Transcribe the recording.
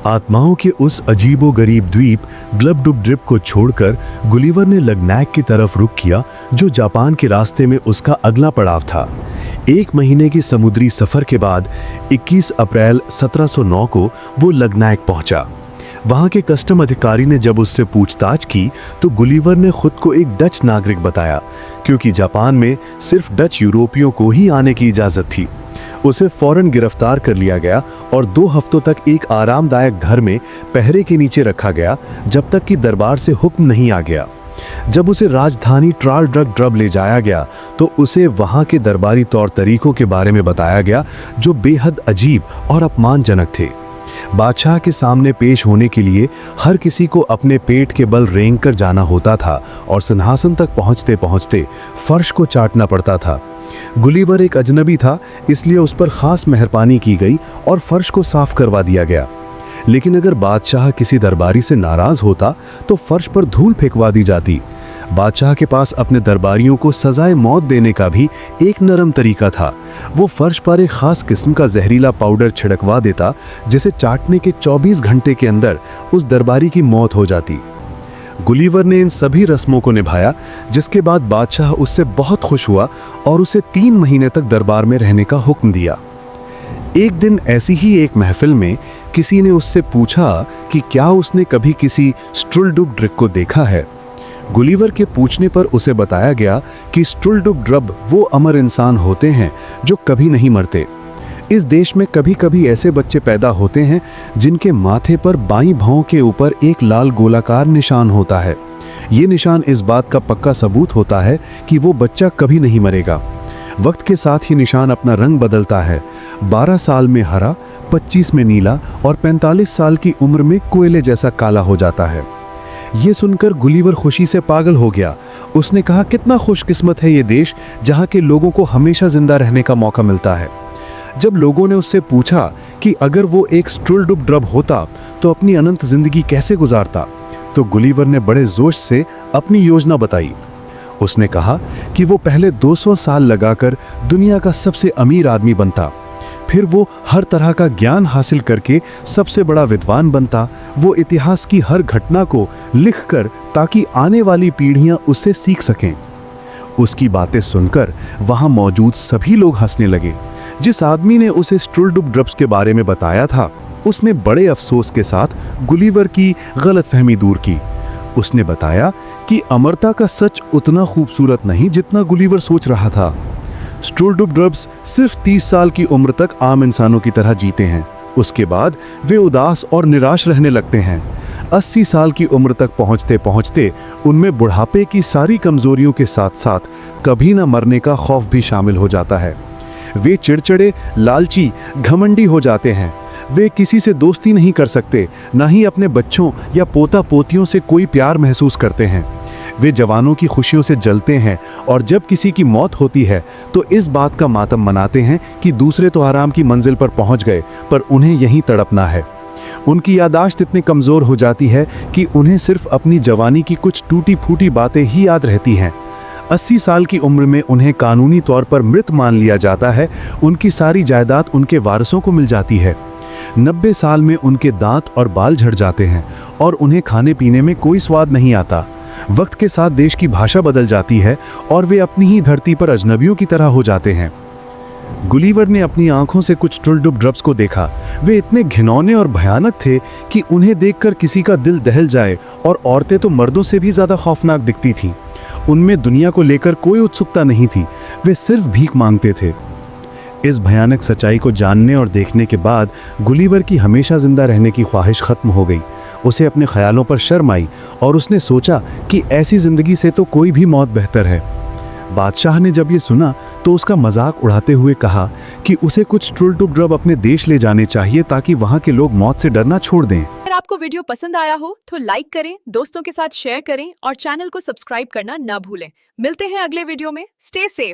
आत्माओं के उस अजीबोगरीब द्वीप ग्लबडुबड्रिप को छोड़कर गुलिवर ने लग्नैक की तरफ रुख किया, जो जापान के रास्ते में उसका अगला पड़ाव था। 1 महीने की समुद्री सफर के बाद 21 अप्रैल 1709 को वो लग्नैक पहुंचा। वहां के कस्टम अधिकारी ने जब उससे पूछताछ की तो गुलिवर ने खुद को एक डच नागरिक बताया, क्योंकि जापान में सिर्फ डच यूरोपियों को ही आने की इजाजत थी। उसे फौरन गिरफ्तार कर लिया गया और 2 हफ्तों तक एक आरामदायक घर में पहरे के नीचे रखा गया, जब तक कि दरबार से हुक्म नहीं आ गया। जब उसे राजधानी ट्रालड्रग ले जाया गया तो उसे वहां के दरबारी तौर तरीकों के बारे में बताया गया, जो बेहद अजीब और अपमानजनक थे। बादशाह के सामने पेश होने के लिए हर किसी को अपने पेट के बल रेंग कर जाना होता था और सिंहासन तक पहुंचते पहुंचते फर्श को चाटना पड़ता था। गुलिवर एक अजनबी था, इसलिए उस पर खास मेहरबानी की गई और फर्श को साफ करवा दिया गया। लेकिन अगर बादशाह किसी दरबारी से नाराज होता तो फर्श पर धूल फेंकवा दी जाती। बादशाह के पास अपने दरबारियों को सजाए मौत देने का भी एक नरम तरीका था। वो फर्श पर एक खास किस्म का जहरीला पाउडर छिड़कवा देता, जिसे चाटने के 24 घंटे के अंदर उस दरबारी की मौत हो जाती। गुलिवर ने इन सभी रस्मों को निभाया, जिसके बाद बादशाह उससे बहुत खुश हुआ और उसे 3 महीने तक दरबार में रहने का हुक्म दिया। एक दिन ऐसी ही एक महफिल में किसी ने उससे पूछा कि क्या उसने कभी किसी स्ट्रुल्डुबड्रिप को देखा है। गुलिवर के पूछने पर उसे बताया गया कि स्ट्रुल्डुबड्रिप वो अमर इंसान होते हैं जो कभी नहीं मरते। इस देश में कभी कभी ऐसे बच्चे पैदा होते हैं जिनके माथे पर बाईं भौं के ऊपर एक लाल गोलाकार निशान होता है। ये निशान इस बात का पक्का सबूत होता है कि वो बच्चा कभी नहीं मरेगा। वक्त के साथ ही निशान अपना रंग बदलता है। 12 साल में हरा, 25 में नीला और 45 साल की उम्र में कोयले जैसा काला हो जाता है। ये सुनकर गुलिवर खुशी से पागल हो गया। उसने कहा, कितना खुशकिस्मत है ये देश, जहाँ के लोगों को हमेशा जिंदा रहने का मौका मिलता है। जब लोगों ने उससे पूछा कि अगर वो एक स्ट्रुल्डुबड्रिप होता तो अपनी अनंत जिंदगी कैसे गुजारता, तो गुलिवर ने बड़े जोश से अपनी योजना बताई। उसने कहा कि वो पहले 200 साल लगाकर दुनिया का सबसे अमीर आदमी बनता, फिर वो हर तरह का ज्ञान हासिल करके सबसे बड़ा विद्वान बनता। वो इतिहास की हर घटना को लिखकर ताकि आने वाली पीढ़ियां उससे सीख सकें। उसकी बातें सुनकर वहां मौजूद सभी लोग हंसने लगे। जिस आदमी ने उसे स्ट्रुल्डुबड्रिप के बारे में बताया था, उसने बड़े अफसोस के साथ गुलिवर की गलतफहमी दूर की। उसने बताया कि अमरता का सच उतना खूबसूरत नहीं जितना गुलिवर सोच रहा था। स्ट्रुल्डुबड्रिप सिर्फ 30 साल की उम्र तक आम इंसानों की तरह जीते हैं। उसके बाद वे उदास और निराश रहने लगते हैं। 80 साल की उम्र तक पहुंचते पहुंचते उनमें बुढ़ापे की सारी कमजोरियों के साथ साथ कभी न मरने का खौफ भी शामिल हो जाता है। वे चिड़चिड़े, लालची, घमंडी हो जाते हैं। वे किसी से दोस्ती नहीं कर सकते, ना ही अपने बच्चों या पोता पोतियों से कोई प्यार महसूस करते हैं। वे जवानों की खुशियों से जलते हैं और जब किसी की मौत होती है तो इस बात का मातम मनाते हैं कि दूसरे तो आराम की मंजिल पर पहुंच गए, पर उन्हें यहीं तड़पना है। उनकी यादाश्त इतनी कमज़ोर हो जाती है कि उन्हें सिर्फ अपनी जवानी की कुछ टूटी फूटी बातें ही याद रहती हैं। 80 साल की उम्र में उन्हें कानूनी तौर पर मृत मान लिया जाता है। उनकी सारी जायदाद उनके वारसों को मिल जाती है। 90 साल में उनके दांत और बाल झड़ जाते हैं और उन्हें खाने पीने में कोई स्वाद नहीं आता। वक्त के साथ देश की भाषा बदल जाती है और वे अपनी ही धरती पर अजनबियों की तरह हो जाते हैं। गुलिवर ने अपनी आंखों से कुछ स्ट्रुल्डुबड्रिप को देखा। वे इतने घिनौने और भयानक थे कि उन्हें देखकर किसी का दिल दहल जाए, और औरतें तो मर्दों से भी ज्यादा खौफनाक दिखती थीं। उनमें दुनिया को लेकर कोई उत्सुकता नहीं थी, वे सिर्फ भीख मांगते थे। इस भयानक सच्चाई को जानने और देखने के बाद गुलिवर की हमेशा जिंदा रहने की ख्वाहिश खत्म हो गई। उसे अपने ख्यालों पर शर्म आई और उसने सोचा कि ऐसी जिंदगी से तो कोई भी मौत बेहतर है। बादशाह ने जब ये सुना तो उसका मजाक उड़ाते हुए कहा कि उसे कुछ स्ट्रुल्डुबड्रिप अपने देश ले जाने चाहिए ताकि वहाँ के लोग मौत से डरना छोड़ दें। अगर आपको वीडियो पसंद आया हो तो लाइक करें, दोस्तों के साथ शेयर करें और चैनल को सब्सक्राइब करना ना भूलें। मिलते हैं अगले वीडियो में। Stay safe.